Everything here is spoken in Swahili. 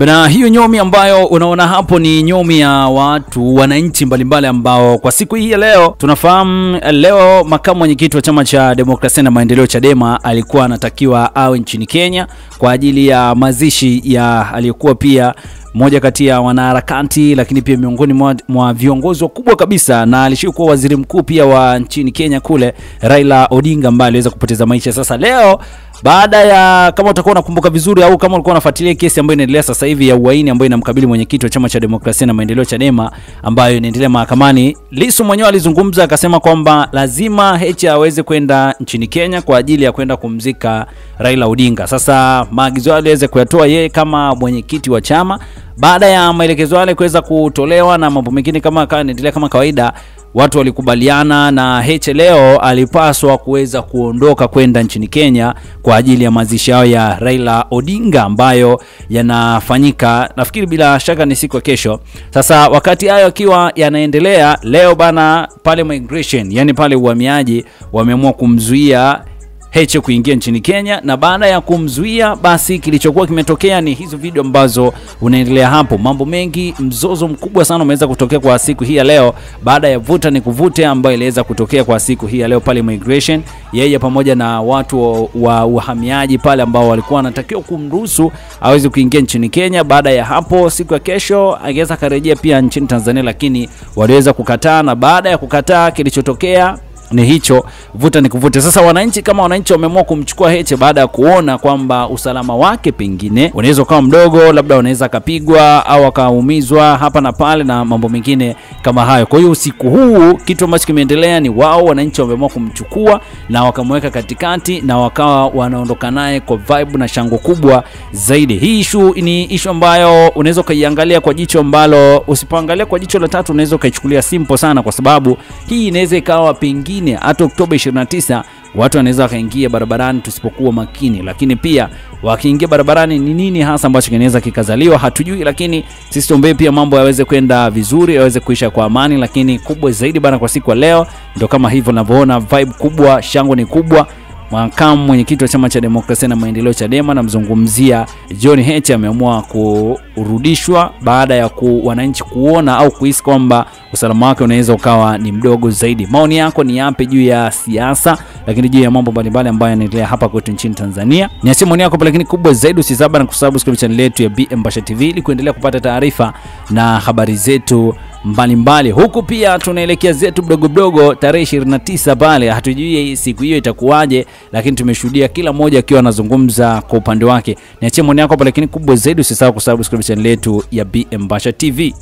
Bana, hiyo nyomi ambayo unaona hapo ni nyomi ya watu wananchi mbalimbali ambao kwa siku hii ya leo tunafahamu leo makamu mwenyekiti wa chama cha demokrasia na maendeleo Chadema alikuwa anatakiwa awe nchini Kenya kwa ajili ya mazishi ya aliyekuwa pia moja kati ya wanaharakati lakini pia miongoni mwa viongozi wakubwa kabisa na alishikuwa waziri mkuu pia wa nchini Kenya kule, Raila Odinga, ambaye aliweza kupoteza maisha. Sasa leo baada ya, kama utakuwa unakumbuka vizuri au kama ulikuwa unafuatilia kesi ambayo inaendelea sasa hivi ya uhaini ambayo inamkabili mwenyekiti wa chama cha demokrasia na maendeleo Chadema ambayo inaendelea mahakamani, Lissu mwenyewe alizungumza akasema kwamba lazima Heche aweze kwenda nchini Kenya kwa ajili ya kwenda kumzika Raila Odinga. Sasa maagizo aliweza kuyatoa yeye kama mwenyekiti wa chama. Baada ya maelekezo yale kuweza kutolewa na mambo mengine kama yanaendelea kama kawaida, watu walikubaliana na Heche leo alipaswa kuweza kuondoka kwenda nchini Kenya kwa ajili ya mazishi yao ya Raila Odinga ambayo yanafanyika nafikiri bila shaka ni siku ya kesho. Sasa wakati hayo akiwa yanaendelea leo bana, pale migration, yani pale uhamiaji, wameamua kumzuia Heche kuingia nchini Kenya, na baada ya kumzuia basi kilichokuwa kimetokea ni hizo video ambazo unaendelea hapo. Mambo mengi, mzozo mkubwa sana umeweza kutokea kwa siku hii ya leo baada ya vuta ni kuvute ambayo iliweza kutokea kwa siku hii ya leo pale migration, yeye pamoja na watu wa uhamiaji pale ambao walikuwa wanatakiwa kumruhusu aweze kuingia nchini Kenya. Baada ya hapo siku ya kesho angeweza karejea pia nchini Tanzania, lakini waliweza kukataa, na baada ya kukataa kilichotokea ni hicho vuta ni kuvute. Sasa wananchi kama wananchi wameamua kumchukua Heche baada ya kuona kwamba usalama wake pengine unaweza kuwa mdogo, labda unaweza kapigwa au akaumizwa hapa na pale na mambo mengine kama hayo. Kwa hiyo usiku huu kitu ambacho kimeendelea ni wao wananchi wameamua kumchukua na wakamweka katikati na wakawa wanaondoka naye kwa vibe na shangwe kubwa zaidi. Hii issue ni issue ambayo unaweza kuiangalia kwa jicho ambalo usipoangalia kwa jicho la tatu unaweza kuichukulia simple sana, kwa sababu hii inaweza ikawa pengine hata Oktoba 29 watu wanaweza kaingia barabarani tusipokuwa makini, lakini pia wakiingia barabarani ni nini hasa ambacho kinaweza kikazaliwa hatujui, lakini sisi tuombe pia mambo yaweze kwenda vizuri, yaweze kuisha kwa amani. Lakini kubwa zaidi bana kwa siku ya leo ndio kama hivyo unavyoona, vibe kubwa, shangwe ni kubwa. Makamu mwenyekiti wa chama cha demokrasia na maendeleo Chadema, namzungumzia John Heche, ameamua kurudishwa baada ya wananchi kuona au kuhisi kwamba usalama wake unaweza ukawa ni mdogo zaidi. Maoni yako ni yapi juu ya siasa, lakini juu ya mambo mbalimbali ambayo yanaendelea hapa kwetu nchini Tanzania? Niachie maoni yako, lakini kubwa zaidi usisahau na kusubscribe channel yetu ya BM Basha TV ili kuendelea kupata taarifa na habari zetu mbalimbali. Huku pia tunaelekea zetu mdogo tarehe 29 pale, hatujui siku hiyo itakuwaje, lakini tumeshuhudia kila mmoja akiwa anazungumza kwa upande wake. Niachie maoni yako, lakini kubwa zaidi usisahau kusubscribe channel yetu ya BM Basha TV.